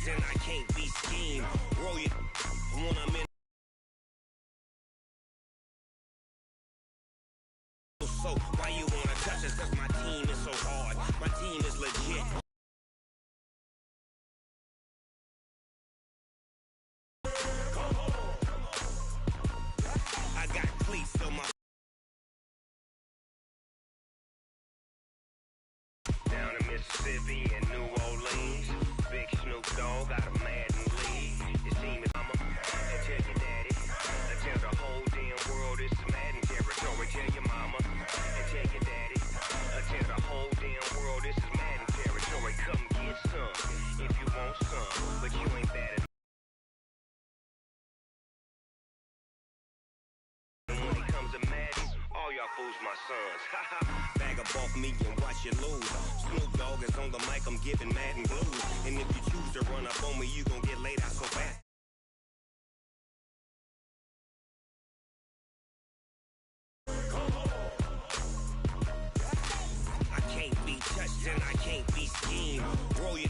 and I can't be schemed. Roll you when I'm in. So why you wanna touch us? Cause my team is so hard. My team is legit. I got cleats on my down in Mississippi and New Orleans. Big Snoop Dogg got a Madden league. His team is mama and tell your daddy. Tell the whole damn world it's Madden territory. Tell your mama and tell your daddy. Tell the whole damn world this is Madden territory. Come get some if you want some, but you ain't bad enough. When it comes to Madden, all y'all fools my sons. Bag up off me and watch you lose. Snoop Dogg is on the mic, I'm giving Madden blues. And if you choose to run up on me, you gon' get laid out so fast. I can't be touched and I can't be schemed. Roll you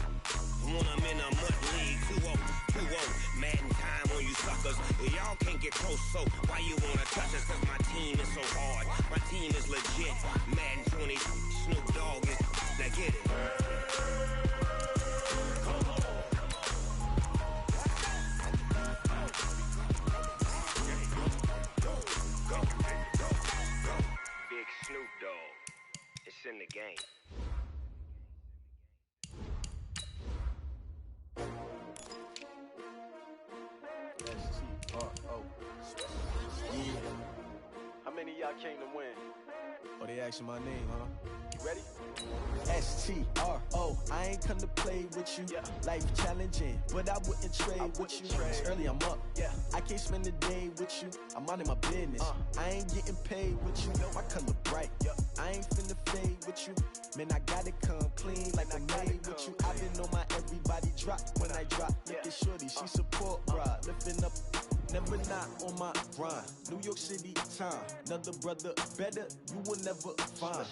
when I'm in a mud league. 2-0, 2-0, Madden time on you suckers. Y'all can't get close, so why you wanna touch us? Cause my team is so hard. My team is legit. Madden 20, Snoop Dogg is. Now get it. Big Snoop Dogg. It's in the game. How many of y'all came to win? Oh, they asking my name, huh? You ready? S-T-R-O, I ain't come to play with you. Yeah. Life challenging, but I wouldn't trade with you. It's early, I'm up. Yeah. I can't spend the day with you. I'm minding my business. I ain't getting paid with you. My color bright. Yeah. I ain't finna fade with you. Man, I gotta come clean like I'm made with you. I've been on my everybody drop when I drop. Look at shorty, she support ride. Lifting up, never not on my grind. New York City time. Another brother better, you will never find.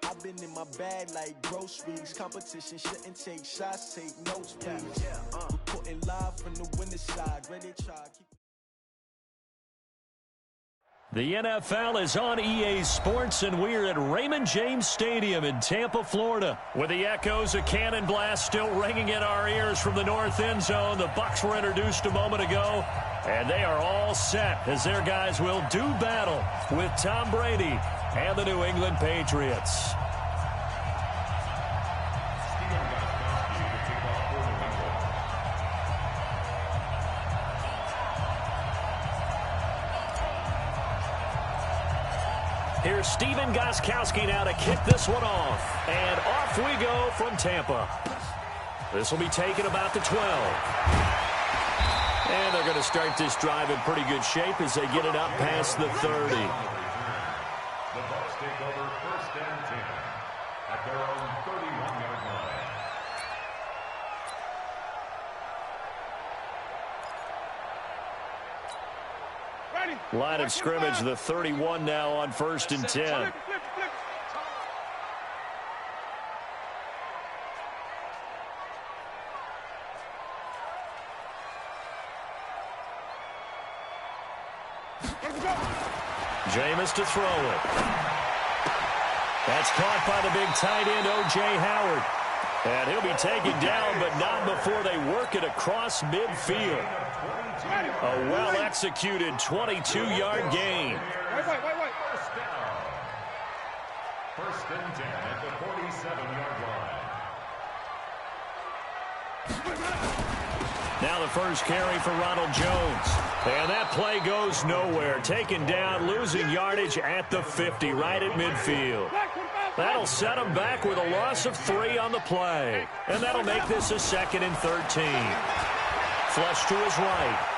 I've been in my bag like groceries. Competition shouldn't take shots, take notes, please. Reporting live from the winning side. Ready to try. The NFL is on EA Sports, and we're at Raymond James Stadium in Tampa, Florida, with the echoes of cannon blast still ringing in our ears from the north end zone. The Bucs were introduced a moment ago, and they are all set as their guys will do battle with Tom Brady and the New England Patriots. Here's Steven Gostkowski now to kick this one off. And off we go from Tampa. This will be taken about the 12. And they're going to start this drive in pretty good shape as they get it up past the 30. The Bucs take over 1st and 10 at their own 31-yard line. Line of scrimmage, the 31 now on 1st and 10. Jameis to throw it. That's caught by the big tight end, O.J. Howard. And he'll be taken down, but not before they work it across midfield. A well-executed 22-yard gain. First down. 1st and 10 at the 47-yard line. Now the first carry for Ronald Jones. And that play goes nowhere. Taken down, losing yardage at the 50, right at midfield. That'll set him back with a loss of 3 on the play. And that'll make this a 2nd and 13. Flush to his right.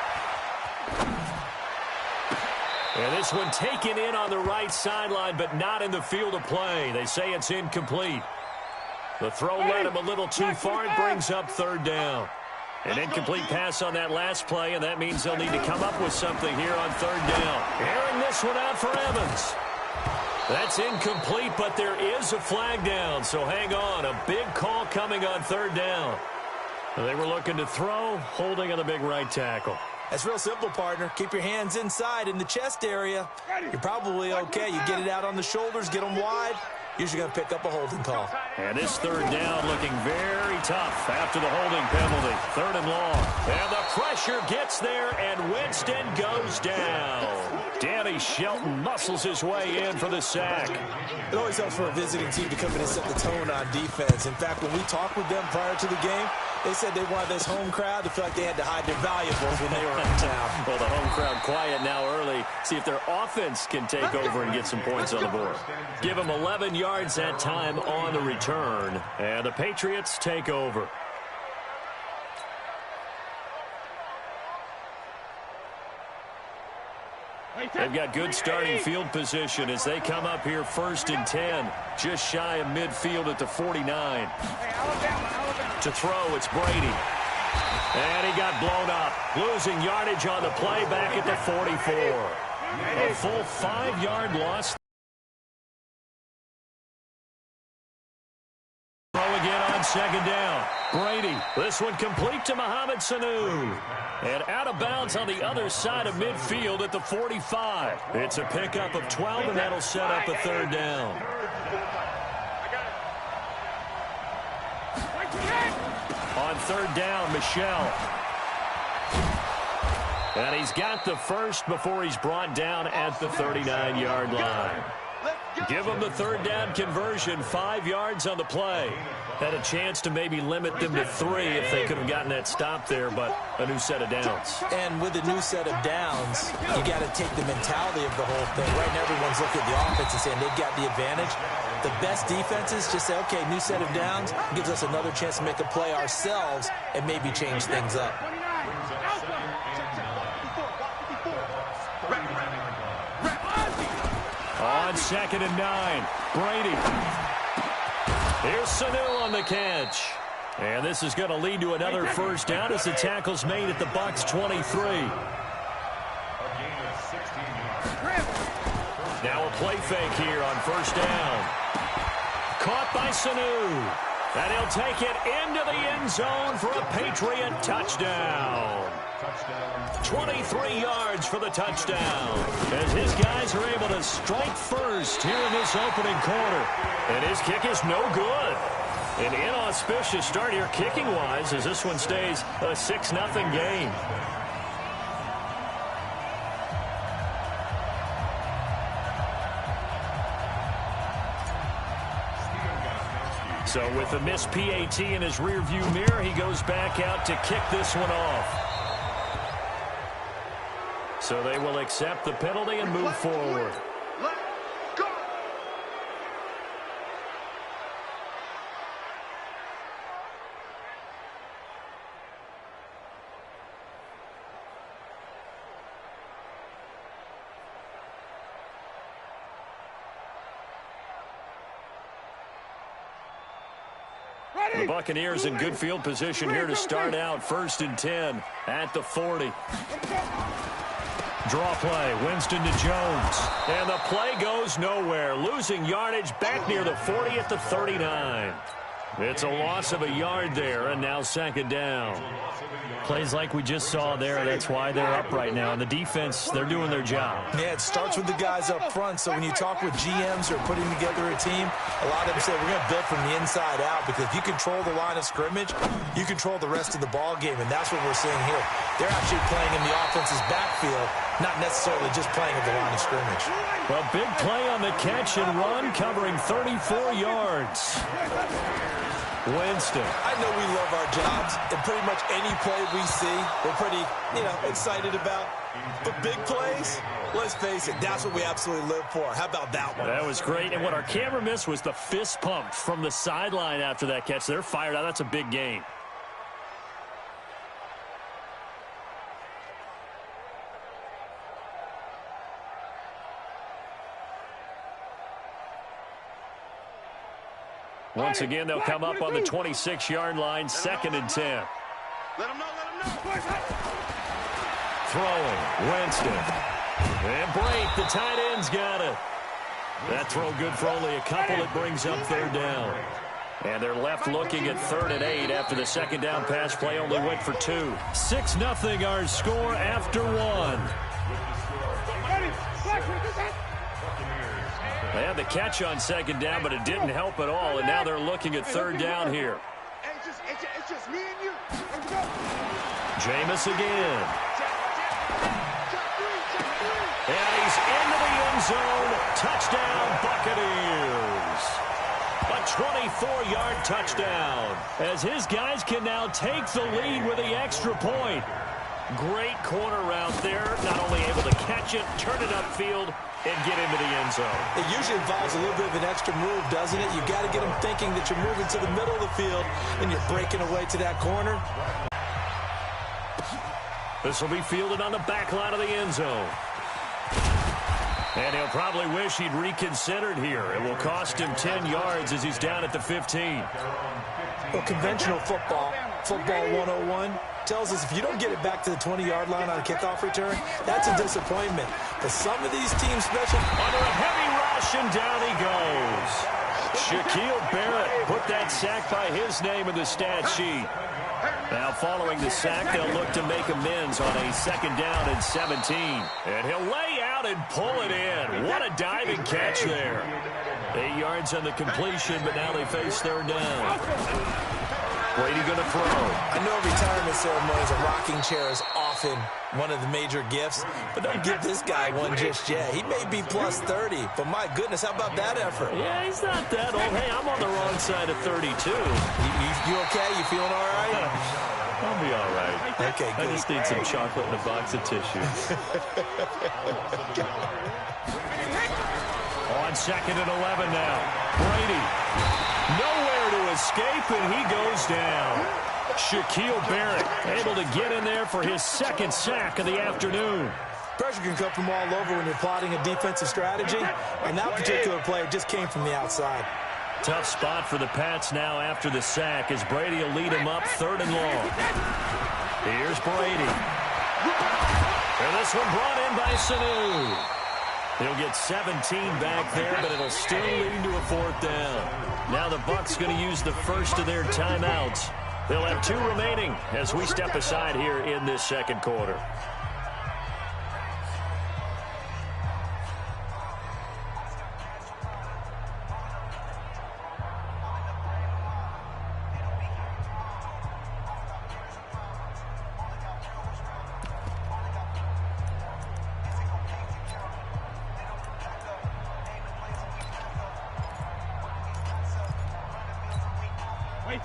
And this one taken in on the right sideline, but not in the field of play. They say it's incomplete. The throw led him a little too far. It brings up 3rd down. An incomplete pass on that last play, and that means they'll need to come up with something here on 3rd down. Airing this one out for Evans. That's incomplete, but there is a flag down, so hang on. A big call coming on 3rd down. They were looking to throw, holding on the big right tackle. That's real simple, partner. Keep your hands inside in the chest area. You're probably okay. You get it out on the shoulders, get them wide. Usually going to pick up a holding call. And this third down looking very tough after the holding penalty. 3rd and long. And the pressure gets there, and Winston goes down. Danny Shelton muscles his way in for the sack. It always helps for a visiting team to come in and set the tone on defense. In fact, when we talked with them prior to the game, they said they wanted this home crowd to feel like they had to hide their valuables when they were in town. Well, the home crowd quiet now early. See if their offense can take over and get some points on the board. Give them 11 yards that time on the return. And the Patriots take over. They've got good starting field position as they come up here 1st and 10. Just shy of midfield at the 49. To throw, it's Brady. And he got blown up. Losing yardage on the play back at the 44. A full 5-yard loss. Throw again on 2nd down. Brady, this one complete to Mohamed Sanu. And out of bounds on the other side of midfield at the 45. It's a pickup of 12, and that'll set up a 3rd down. On 3rd down, Michelle. And he's got the first before he's brought down at the 39-yard line. Give them the 3rd down conversion, 5 yards on the play. Had a chance to maybe limit them to 3 if they could have gotten that stop there, but a new set of downs. And with a new set of downs, you got to take the mentality of the whole thing. Right now, everyone's looking at the offense and saying they've got the advantage. The best defenses just say, okay, new set of downs gives us another chance to make a play ourselves and maybe change things up. On 2nd and 9, Brady. Here's Sanu on the catch. And this is going to lead to another 1st down as the tackle's made at the Bucs 23. Now a play fake here on 1st down. Caught by Sanu. And he'll take it into the end zone for a Patriot touchdown. 23 yards for the touchdown as his guys are able to strike first here in this opening quarter. And his kick is no good. An inauspicious start here kicking-wise as this one stays a 6-0 game. So with a missed PAT in his rearview mirror, he goes back out to kick this one off. So they will accept the penalty and move forward. The Buccaneers in good field position here to start out 1st and 10 at the 40. Draw play, Winston to Jones. And the play goes nowhere. Losing yardage back near the 40 at the 39. It's a loss of a yard there, and now 2nd down. Plays like we just saw there, that's why they're up right now. And the defense, they're doing their job. Yeah, it starts with the guys up front. So when you talk with GMs who are putting together a team, a lot of them say we're going to build from the inside out, because if you control the line of scrimmage, you control the rest of the ball game, and that's what we're seeing here. They're actually playing in the offense's backfield, not necessarily just playing at the line of scrimmage. Well, big play on the catch and run, covering 34 yards. Winston. I know we love our jobs, and pretty much any play we see, we're pretty, excited about. But big plays, let's face it, that's what we absolutely live for. How about that one? That was great, and what our camera missed was the fist pump from the sideline after that catch. They're fired out. That's a big gain. Once again, they'll come up on the 26-yard line, 2nd and 10. Let him know. Throwing, Winston. And Blake, the tight end's got it. That throw good for only a couple. It brings up 3rd down. And they're left looking at 3rd and 8 after the second down pass play only went for 2. 6-0 our score after 1. They had the catch on second down, but it didn't help at all, and now they're looking at 3rd down here. It's just me and you. Let's go. Jameis again. And he's into the end zone. Touchdown, Buccaneers. A 24-yard touchdown, as his guys can now take the lead with the extra point. Great corner route there. Not only able to catch it, turn it upfield, and get into the end zone. It usually involves a little bit of an extra move, doesn't it? You've got to get them thinking that you're moving to the middle of the field and you're breaking away to that corner. This will be fielded on the back line of the end zone. And he'll probably wish he'd reconsidered here. It will cost him 10 yards as he's down at the 15. Well, conventional football 101, tells us if you don't get it back to the 20-yard line on a kickoff return, that's a disappointment. But some of these teams special. Under a heavy rush, and down he goes. Shaquille Barrett put that sack by his name in the stat sheet. Now following the sack, they'll look to make amends on a 2nd down and 17. And he'll lay out and pull it in. What a diving catch there. 8 yards on the completion, but now they face 3rd down. Brady going to throw. I know retirement ceremonies, a rocking chair is often one of the major gifts, but don't give this guy one just yet. He may be plus 30, but my goodness, how about that effort? Yeah, he's not that old. Hey, I'm on the wrong side of 32. You okay? You feeling all right? I'll be all right. Okay, good. I just need some chocolate and a box of tissues. On 2nd and 11 now. Brady. Nowhere to escape, and he goes down. Shaquille Barrett able to get in there for his 2nd sack of the afternoon. Pressure can come from all over when you're plotting a defensive strategy, and that particular play just came from the outside. Tough spot for the Pats now after the sack as Brady will lead him up 3rd and long. Here's Brady. And this one brought in by Sanu. He'll get 17 back there, but it'll still lead to a 4th down. Now the Bucs going to use the first of their timeouts. They'll have 2 remaining as we step aside here in this 2nd quarter.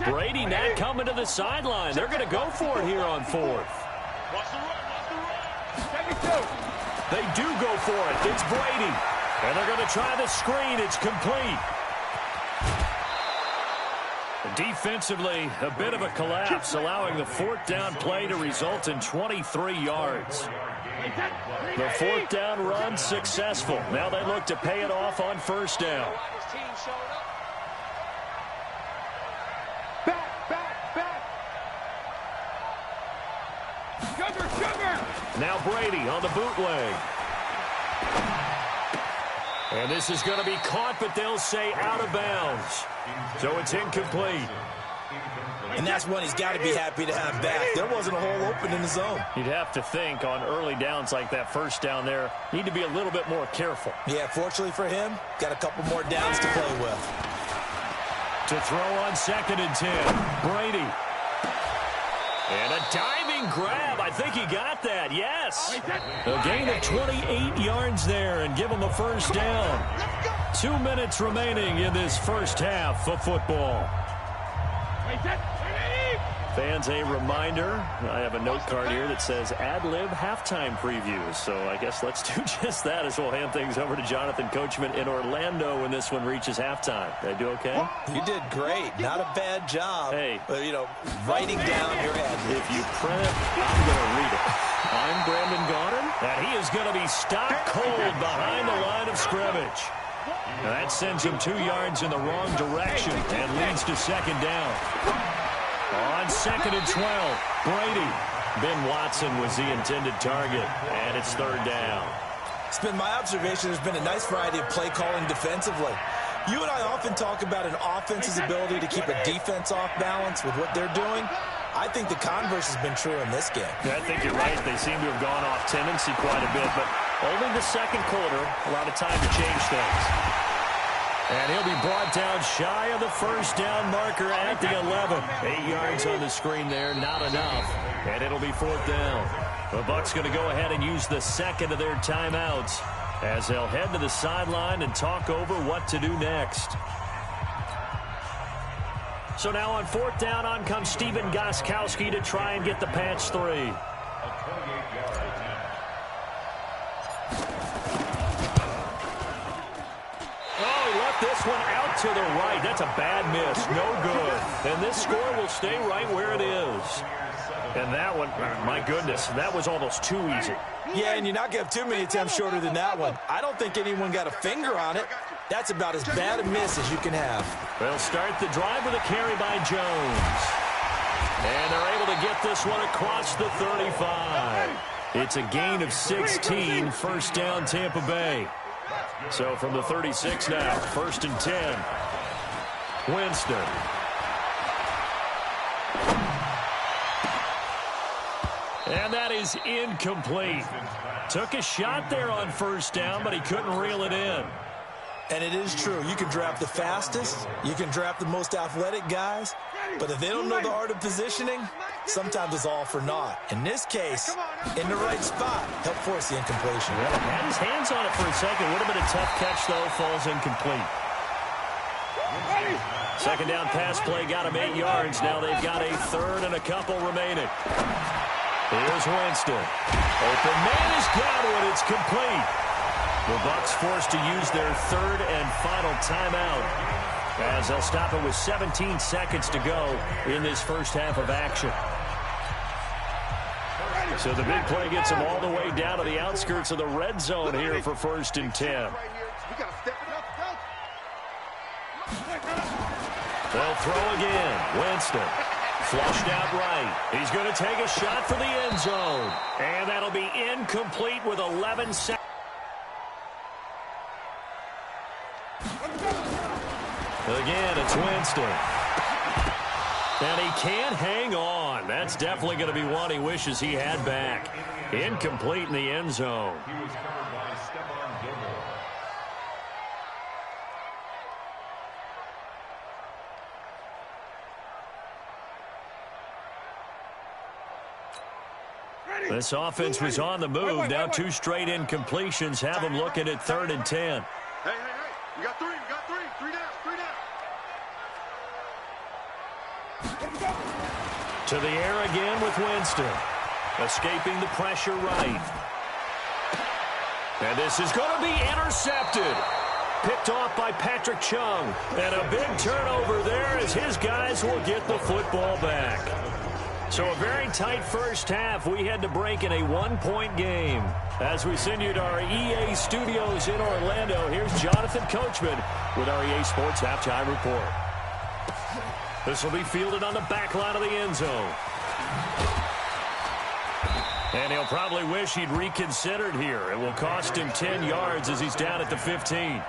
Brady not coming to the sideline. They're going to go for it here on 4th. They do go for it. It's Brady. And they're going to try the screen. It's complete. Defensively, a bit of a collapse, allowing the 4th down play to result in 23 yards. The 4th down run successful. Now they look to pay it off on 1st down. Now Brady on the bootleg. And this is going to be caught, but they'll say out of bounds. So it's incomplete. And that's one he's got to be happy to have back. There wasn't a hole open in the zone. You'd have to think on early downs like that 1st down there, need to be a little bit more careful. Yeah, fortunately for him, got a couple more downs to play with. To throw on 2nd and 10. Brady. And a diving grab. I think he got that. Yes. A gain of 28 yards there and give him a 1st down. 2 minutes remaining in this 1st half of football. Fans, a reminder, I have a note card here that says ad-lib halftime previews. So I guess let's do just that as we'll hand things over to Jonathan Coachman in Orlando when this one reaches halftime. Did I do okay? You did great. Not a bad job. Hey. Writing down your ad-lib. If you print it, I'm going to read it. I'm Brandon Gaudin, and he is going to be stopped cold behind the line of scrimmage. Now that sends him 2 yards in the wrong direction and leads to 2nd down. On 2nd and 12, Brady. Ben Watson was the intended target, and it's 3rd down. It's been my observation there's been a nice variety of play calling defensively. You and I often talk about an offense's ability to keep a defense off balance with what they're doing. I think the converse has been true in this game. Yeah, I think you're right. They seem to have gone off tendency quite a bit, but only the second quarter, a lot of time to change things. And he'll be brought down shy of the first down marker at the 11. 8 yards on the screen there, not enough. And it'll be 4th down. The Bucs going to go ahead and use the second of their timeouts as they'll head to the sideline and talk over what to do next. So now on 4th down, on comes Stephen Gostkowski to try and get the patch 3. A 28-yard attempt. Oh, he left this one out to the right. That's a bad miss. No good. And this score will stay right where it is. And that one, my goodness, that was almost too easy. Yeah, and you're not going to have too many attempts shorter than that one. I don't think anyone got a finger on it. That's about as bad a miss as you can have. They'll start the drive with a carry by Jones. And they're able to get this one across the 35. It's a gain of 16, 1st down Tampa Bay. So from the 36 now, 1st and 10. Winston. And that is incomplete. Took a shot there on 1st down, but he couldn't reel it in. And it is true. You can draft the fastest. You can draft the most athletic guys. But if they don't know the art of positioning, sometimes it's all for naught. In this case, in the right spot, helped force the incompletion. Well, had his hands on it for a second. Would have been a tough catch, though. Falls incomplete. 2nd down pass play got him 8 yards. Now they've got a 3rd and a couple remaining. Here's Winston. Open man has got it. It's complete. The Bucs forced to use their 3rd and final timeout as they'll stop it with 17 seconds to go in this first half of action. So the big play gets them all the way down to the outskirts of the red zone here for 1st and 10. They'll throw again. Winston. Flushed out right. He's going to take a shot for the end zone. And that'll be incomplete with 11 seconds. Again, it's Winston. And he can't hang on. That's definitely going to be one he wishes he had back. Incomplete in the end zone. He was covered by Stephon Gilmore. This offense was on the move. Now 2 straight incompletions have them looking at 3rd and 10. Hey, we got 3, 3 down. To the air again with Winston. Escaping the pressure right. And this is going to be intercepted. Picked off by Patrick Chung. And a big turnover there as his guys will get the football back. So a very tight first half. We had to break in a 1-point game. As we send you to our EA studios in Orlando, here's Jonathan Coachman with our EA Sports Halftime Report. This will be fielded on the back line of the end zone. And he'll probably wish he'd reconsidered here. It will cost him 10 yards as he's down at the 15.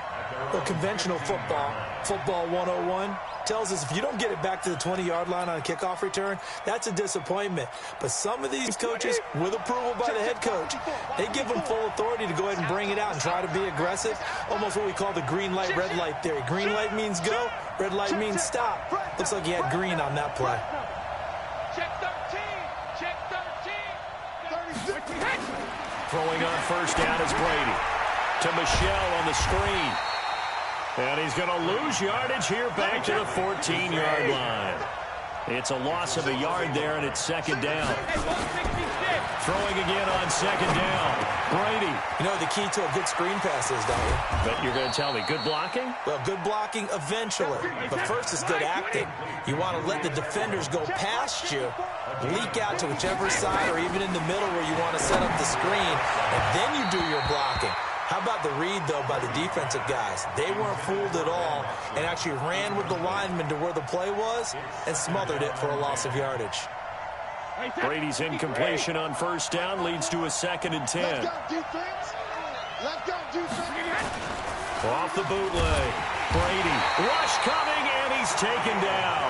Well, conventional football 101, tells us if you don't get it back to the 20-yard line on a kickoff return, that's a disappointment. But some of these coaches, with approval by the head coach, they give them full authority to go ahead and bring it out and try to be aggressive, almost what we call the green light, red light theory. Green light means go, red light means stop. Looks like he had green on that play. Check 13. Check 13. Throwing on 1st down is Brady. To Michelle on the screen. And he's going to lose yardage here back to the 14-yard line. It's a loss of a yard there, and it's 2nd down. Throwing again on 2nd down. Brady. You know the key to a good screen pass is, don't you? But you're going to tell me, good blocking? Well, good blocking eventually. But first is good acting. You want to let the defenders go past you, leak out to whichever side or even in the middle where you want to set up the screen, and then you do your blocking. How about the read, though, by the defensive guys? They weren't fooled at all and actually ran with the lineman to where the play was and smothered it for a loss of yardage. Brady's incompletion on 1st down leads to a 2nd and 10. Let's go, defense. Let's go, defense. Off the bootleg. Brady, rush coming, and he's taken down.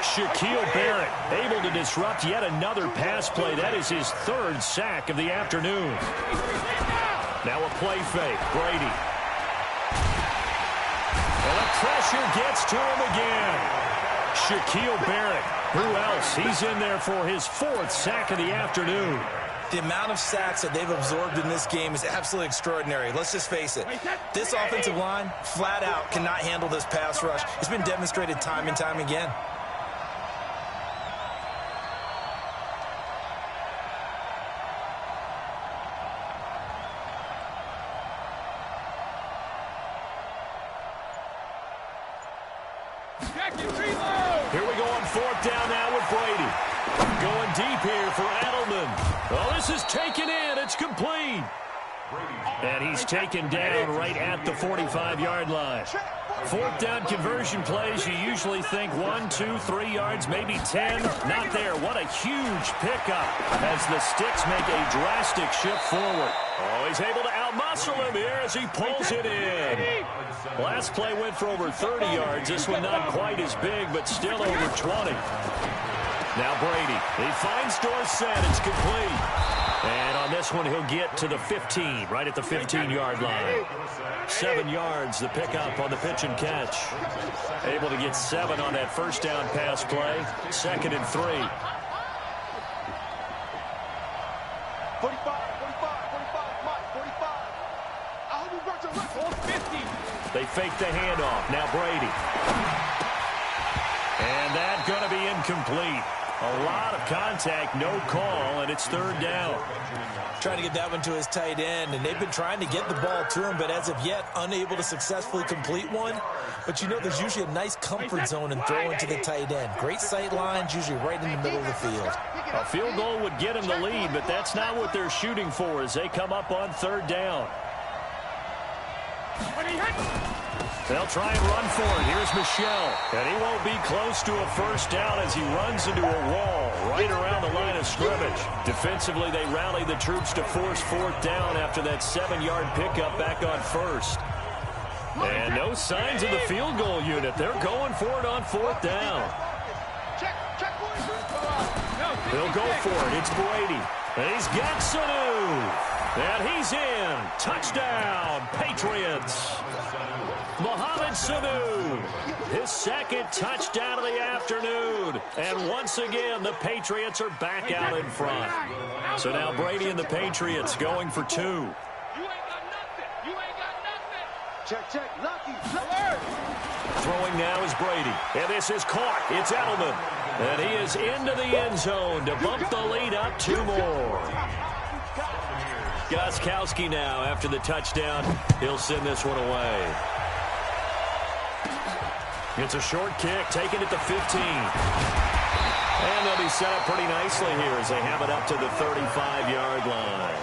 Shaquille Barrett able to disrupt yet another pass play. That is his third sack of the afternoon. Now a play fake. Brady. And the pressure gets to him again. Shaquille Barrett. Who else? He's in there for his fourth sack of the afternoon. The amount of sacks that they've absorbed in this game is absolutely extraordinary. Let's just face it. This offensive line, flat out, cannot handle this pass rush. It's been demonstrated time and time again. Here we go on fourth down now with Brady. Going deep here for Edelman. Oh, this is taken in. It's complete. And he's taken down right at the 45-yard line. Fourth down conversion plays, you usually think 1, 2, 3 yards, maybe 10. Not there. What a huge pickup as the Sticks make a drastic shift forward. Oh, he's able to outmuscle him here as he pulls it in. Last play went for over 30 yards. This one not quite as big, but still over 20. Now Brady. He finds Dorsett. It's complete. And on this one, he'll get to the 15, right at the 15-yard line. 7 yards, the pickup on the pitch and catch. Able to get 7 on that first down pass play. 2nd and 3. 45, 45, 45, Mike, 45. I hope you brought your record. 50. They fake the handoff. Now Brady. And that's going to be incomplete. A lot of contact, no call, and it's 3rd down. Trying to get that one to his tight end, and they've been trying to get the ball to him, but as of yet, unable to successfully complete one. But you know there's usually a nice comfort zone in throwing to the tight end. Great sight lines, usually right in the middle of the field. A field goal would get him the lead, but that's not what they're shooting for as they come up on 3rd down. They'll try and run for it. Here's Michelle. And he won't be close to a first down as he runs into a wall right around the line of scrimmage. Defensively, they rally the troops to force 4th down after that 7-yard pickup back on 1st. And no signs of the field goal unit. They're going for it on 4th down. They'll go for it. It's Brady. And he's got Sanu. And he's in. Touchdown, Patriots. Mohamed Sanu, his 2nd touchdown of the afternoon. And once again, the Patriots are back out in front. So now Brady and the Patriots going for 2. You ain't got nothing. You ain't got nothing. Check, lucky. Throwing now is Brady. And this is caught. It's Edelman. And he is into the end zone to bump the lead up 2 more. Gostkowski now after the touchdown. He'll send this one away. It's a short kick, taken at the 15. And they'll be set up pretty nicely here as they have it up to the 35-yard line.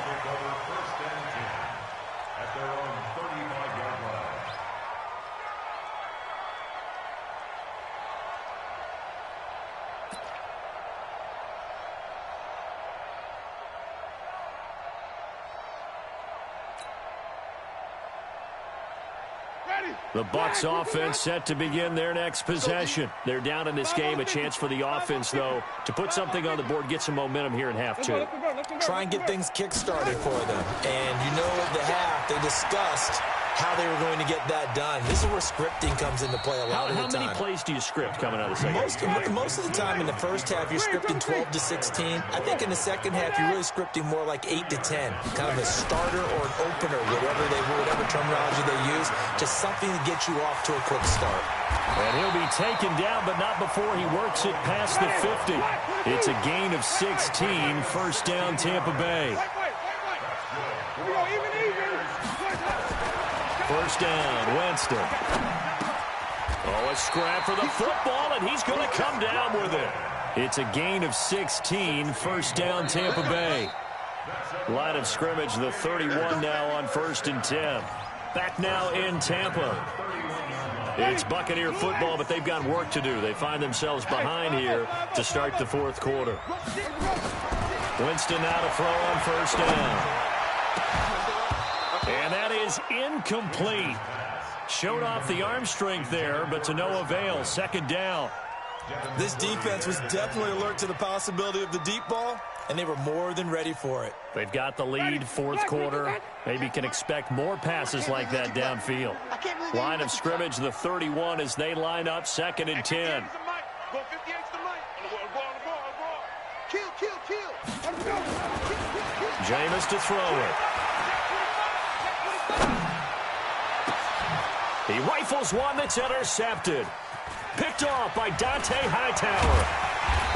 At their own 35-yard line. The Bucs offense set to begin their next possession. They're down in this game. A chance for the offense, though, to put something on the board, get some momentum here in half 2. Try and get things kick-started for them. And you know at the half, they discussed how they were going to get that done. This is where scripting comes into play a lot of the time. How many plays do you script coming out of the second? Most of the time in the first half, you're scripting 12 to 16. I think in the second half, you're really scripting more like 8 to 10. Kind of a starter or an opener, whatever terminology they use. Just something to get you off to a quick start. And he'll be taken down, but not before he works it past the 50. It's a gain of 16. First down, Tampa Bay. First down, Winston. Oh, a scrap for the football, and he's going to come down with it. It's a gain of 16. First down, Tampa Bay. Line of scrimmage, the 31 now on 1st and 10. Back now in Tampa. It's Buccaneer football, but they've got work to do. They find themselves behind here to start the 4th quarter. Winston now to throw on 1st down. And that is incomplete. Showed off the arm strength there, but to no avail. Second down. This defense was definitely alert to the possibility of the deep ball, and they were more than ready for it. They've got the lead, fourth quarter. Maybe can expect more passes like that downfield. Line of scrimmage, the 31 as they line up, 2nd and 10. Jameis to throw it. He rifles one that's intercepted. Picked off by Dante Hightower.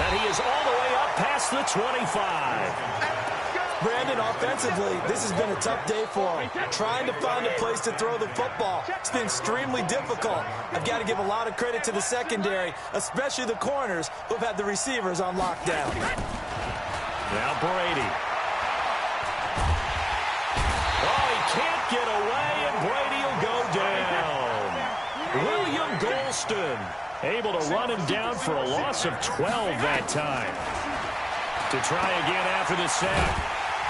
And he is all the way up past the 25. Brandon, offensively, this has been a tough day for him. Trying to find a place to throw the football. It's been extremely difficult. I've got to give a lot of credit to the secondary, especially the corners who have had the receivers on lockdown. Now Brady. Oh, he can't get away, and Brady will go down. William Golston able to run him down for a loss of 12 that time. To try again after the sack.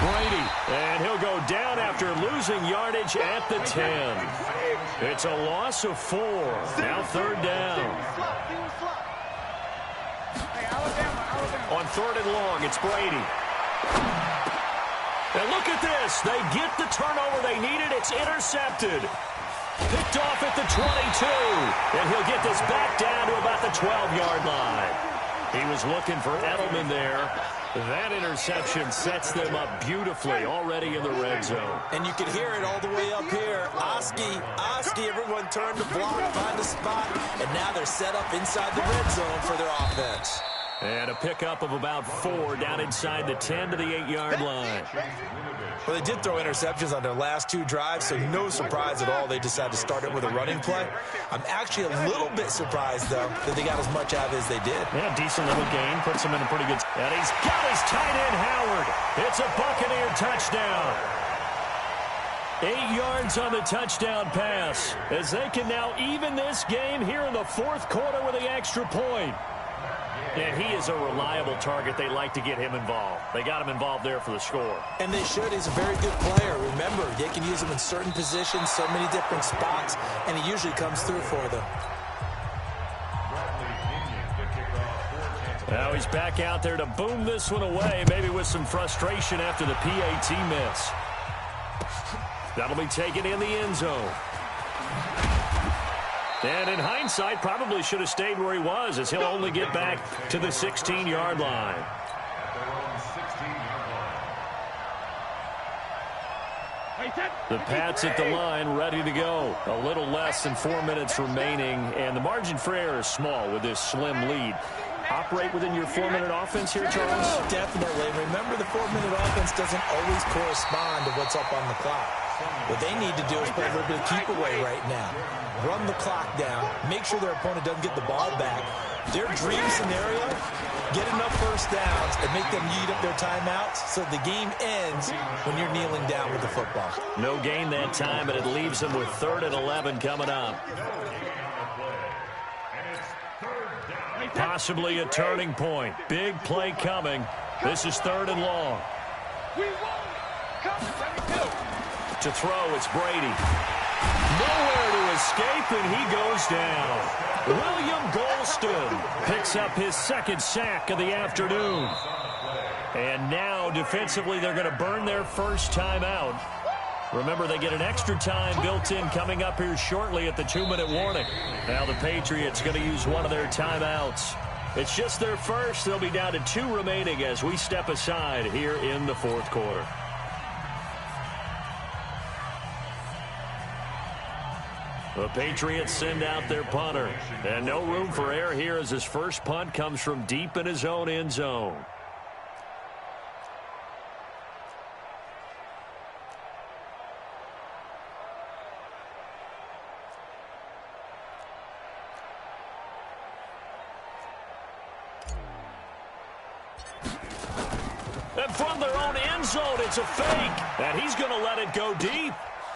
Brady, and he'll go down after losing yardage at the 10. It's a loss of 4. Now 3rd down. On 3rd and long, it's Brady. And look at this. They get the turnover they needed. It's intercepted. Picked off at the 22. And he'll get this back down to about the 12-yard line. He was looking for Edelman there. That interception sets them up beautifully already in the red zone. And you can hear it all the way up here. Oski, everyone turned to block, find a spot, and now they're set up inside the red zone for their offense. And a pickup of about 4 down inside the 10 to the 8-yard line. Well, they did throw interceptions on their last 2 drives, so no surprise at all they decided to start it with a running play. I'm actually a little bit surprised, though, that they got as much out of it as they did. Yeah, decent little game. Puts him in a pretty good... And he's got his tight end, Howard. It's a Buccaneer touchdown. 8 yards on the touchdown pass, as they can now even this game here in the 4th quarter with the extra point. And he is a reliable target. They like to get him involved. They got him involved there for the score. And they should. He's a very good player. Remember, they can use him in certain positions, so many different spots, and he usually comes through for them. Now he's back out there to boom this one away, maybe with some frustration after the PAT miss. That'll be taken in the end zone. And in hindsight, probably should have stayed where he was, as he'll only get back to the 16-yard line. The Pats at the line, ready to go. A little less than 4 minutes remaining, and the margin for error is small with this slim lead. Operate within your 4-minute offense here, Charles? Definitely. Remember, the 4-minute offense doesn't always correspond to what's up on the clock. What they need to do is play a little bit of keep away right now. Run the clock down. Make sure their opponent doesn't get the ball back. Their dream scenario, get enough first downs and make them eat up their timeouts so the game ends when you're kneeling down with the football. No gain that time, but it leaves them with 3rd and 11 coming up. Possibly a turning point. Big play coming. This is 3rd and long. To throw, it's Brady. Nowhere to escape, and he goes down. William Golston picks up his 2nd sack of the afternoon. And now, defensively, they're going to burn their first timeout. Remember, they get an extra time built in coming up here shortly at the 2-minute warning. Now the Patriots going to use one of their timeouts. It's just their first. They'll be down to 2 remaining as we step aside here in the 4th quarter. The Patriots send out their punter. And no room for error here as his first punt comes from deep in his own end zone. And from their own end zone, it's a fake. And he's going to let it go deep.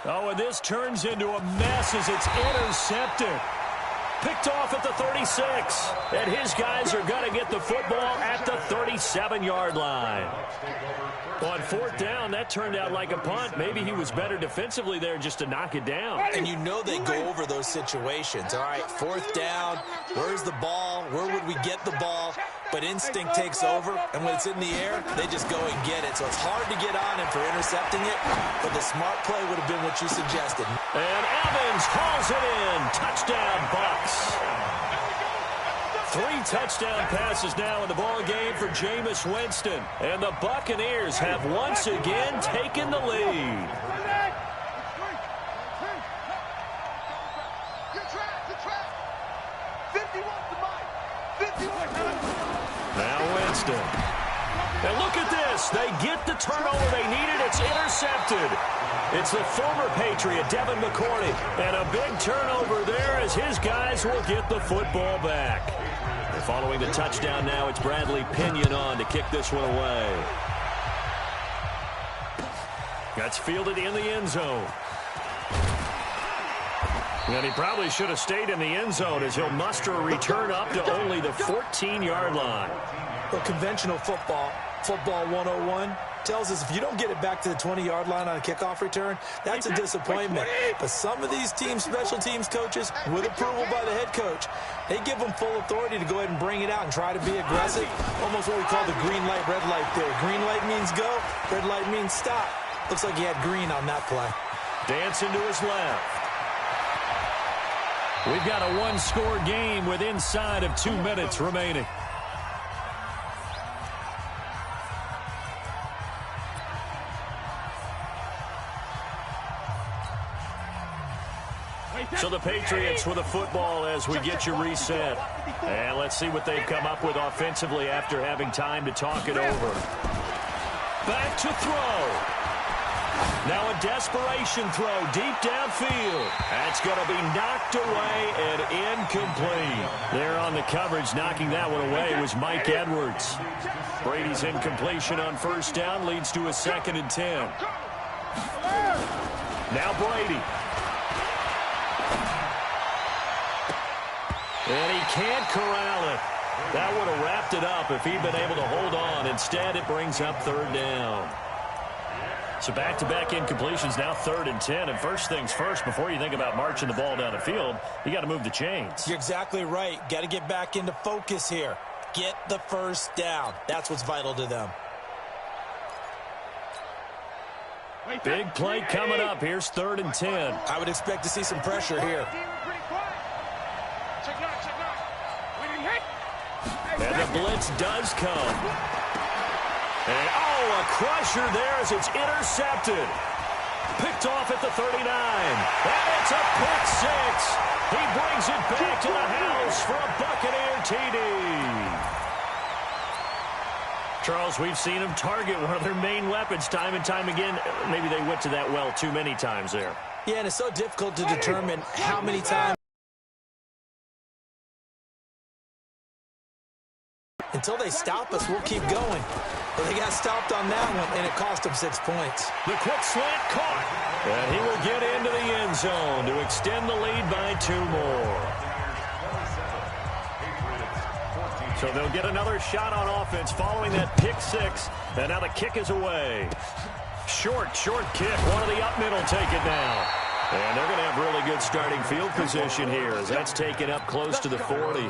Oh, and this turns into a mess as it's intercepted. Picked off at the 36. And his guys are going to get the football at the 37-yard line. On fourth down, that turned out like a punt. Maybe he was better defensively there just to knock it down. And you know they go over those situations. All right, fourth down, where's the ball? Where would we get the ball? But instinct takes over, and when it's in the air, they just go and get it. So it's hard to get on him for intercepting it, but the smart play would have been what you suggested. And Evans hauls it in. Touchdown, Bucs. 3 touchdown passes now in the ball game for Jameis Winston. And the Buccaneers have once again taken the lead. Now Winston. And look at this. They get the turnover they needed. It's intercepted. It's the former Patriot, Devin McCourty. And a big turnover there as his guys will get the football back. And following the touchdown now, it's Bradley Pinion on to kick this one away. That's fielded in the end zone. And he probably should have stayed in the end zone as he'll muster a return up to only the 14-yard line. Well, conventional football 101, tells us if you don't get it back to the 20-yard line on a kickoff return, that's a disappointment. But some of these teams, special teams coaches, with approval by the head coach, they give them full authority to go ahead and bring it out and try to be aggressive. Almost what we call the green light, red light theory. Green light means go, red light means stop. Looks like he had green on that play. Dancing to his left. We've got a one-score game with inside of 2 minutes remaining. So the Patriots with a football as we get you reset. And let's see what they've come up with offensively after having time to talk it over. Back to throw. Now a desperation throw deep downfield. That's going to be knocked away and incomplete. There on the coverage, knocking that one away was Mike Edwards. Brady's incompletion on first down leads to a 2nd and 10. Now Brady. And he can't corral it. That would have wrapped it up if he'd been able to hold on. Instead, it brings up 3rd down. So back-to-back incompletions, now 3rd and 10. And first things first, before you think about marching the ball down the field, you got to move the chains. You're exactly right. Got to get back into focus here. Get the first down. That's what's vital to them. Big play coming up. Here's 3rd and 10. I would expect to see some pressure here. And the blitz does come. And, oh, a crusher there as it's intercepted. Picked off at the 39. And it's a pick 6. He brings it back to the house for a Buccaneer TD. Charles, we've seen them target one of their main weapons time and time again. Maybe they went to that well too many times there. Yeah, and it's so difficult to determine how many times. Until they stop us, we'll keep going. But they got stopped on that one, and it cost them 6 points. The quick slant caught. And he will get into the end zone to extend the lead by 2 more. So they'll get another shot on offense following that pick 6. And now the kick is away. Short kick. One of the up middle take it now. And they're going to have really good starting field position here as that's taken up close to the 40.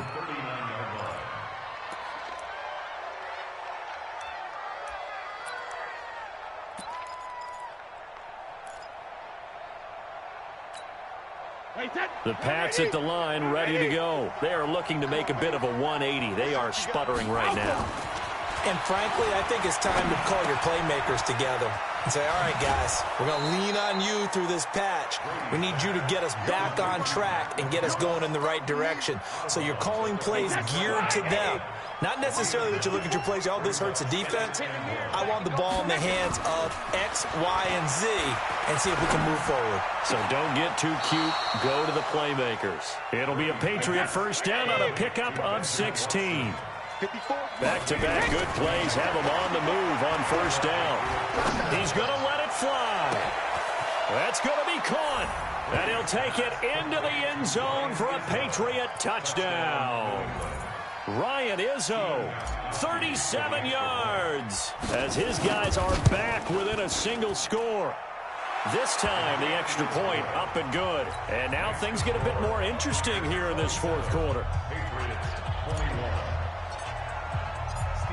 The Pats at the line, ready to go. They are looking to make a bit of a 180. They are sputtering right now. And frankly, I think it's time to call your playmakers together and say, all right, guys, we're going to lean on you through this patch. We need you to get us back on track and get us going in the right direction. So you're calling plays geared to them. Not necessarily that you look at your plays, oh, this hurts the defense. I want the ball in the hands of X, Y, and Z and see if we can move forward. So don't get too cute. Go to the playmakers. It'll be a Patriot first down on a pickup of 16. Back-to-back good plays have him on the move on first down. He's going to let it fly. That's going to be caught. And he'll take it into the end zone for a Patriot touchdown. Ryan Izzo, 37 yards, as his guys are back within a single score. This time, the extra point up and good. And now things get a bit more interesting here in this fourth quarter.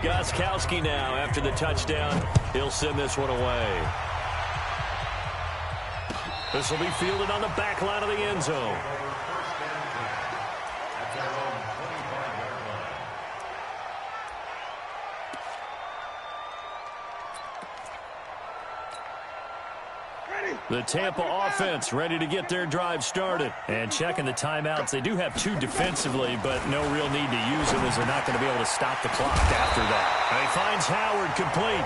Gostkowski now after the touchdown. He'll send this one away. This will be fielded on the back line of the end zone. The Tampa offense ready to get their drive started. And checking the timeouts. They do have 2 defensively, but no real need to use them as they're not going to be able to stop the clock after that. And he finds Howard complete.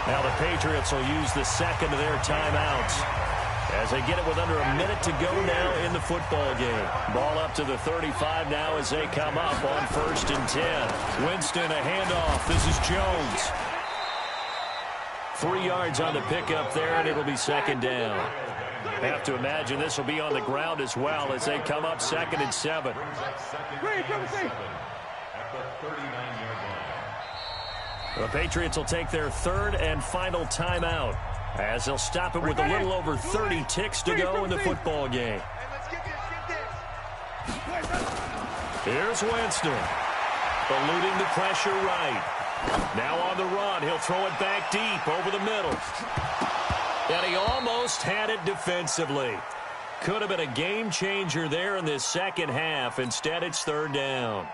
Now the Patriots will use the second of their timeouts as they get it with under a minute to go now in the football game. Ball up to the 35 now as they come up on 1st and 10. Winston, a handoff. This is Jones. 3 yards on the pickup there, and it'll be second down. I have to imagine this will be on the ground as well as they come up 2nd and 7. The Patriots will take their 3rd and final timeout as they'll stop it with a little over 30 ticks to go in the football game. Here's Winston, eluding the pressure right. Now on the run, he'll throw it back deep over the middle. And he almost had it defensively. Could have been a game changer there in this second half. Instead, it's 3rd down.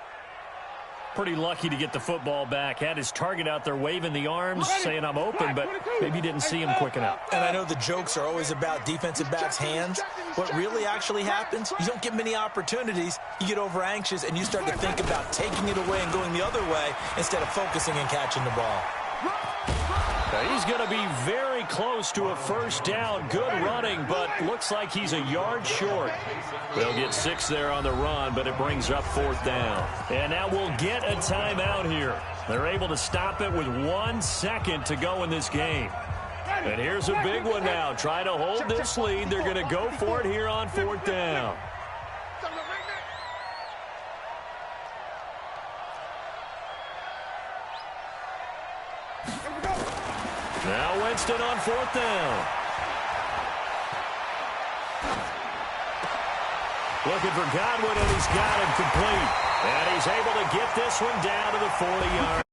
Pretty lucky to get the football back. Had his target out there waving the arms, saying I'm open, but maybe didn't see him quick enough. And I know the jokes are always about defensive backs' hands. What really actually happens, you don't get many opportunities. You get over anxious, and you start to think about taking it away and going the other way instead of focusing and catching the ball. Now he's going to be very close to a 1st down. Good running, but looks like he's a yard short. They'll get 6 there on the run, but it brings up 4th down. And now we'll get a timeout here. They're able to stop it with 1 second to go in this game. And here's a big one now. Trying to hold this lead. They're going to go for it here on 4th down. Now Winston on 4th down. Looking for Godwin, and he's got him complete. And he's able to get this one down to the 40-yard.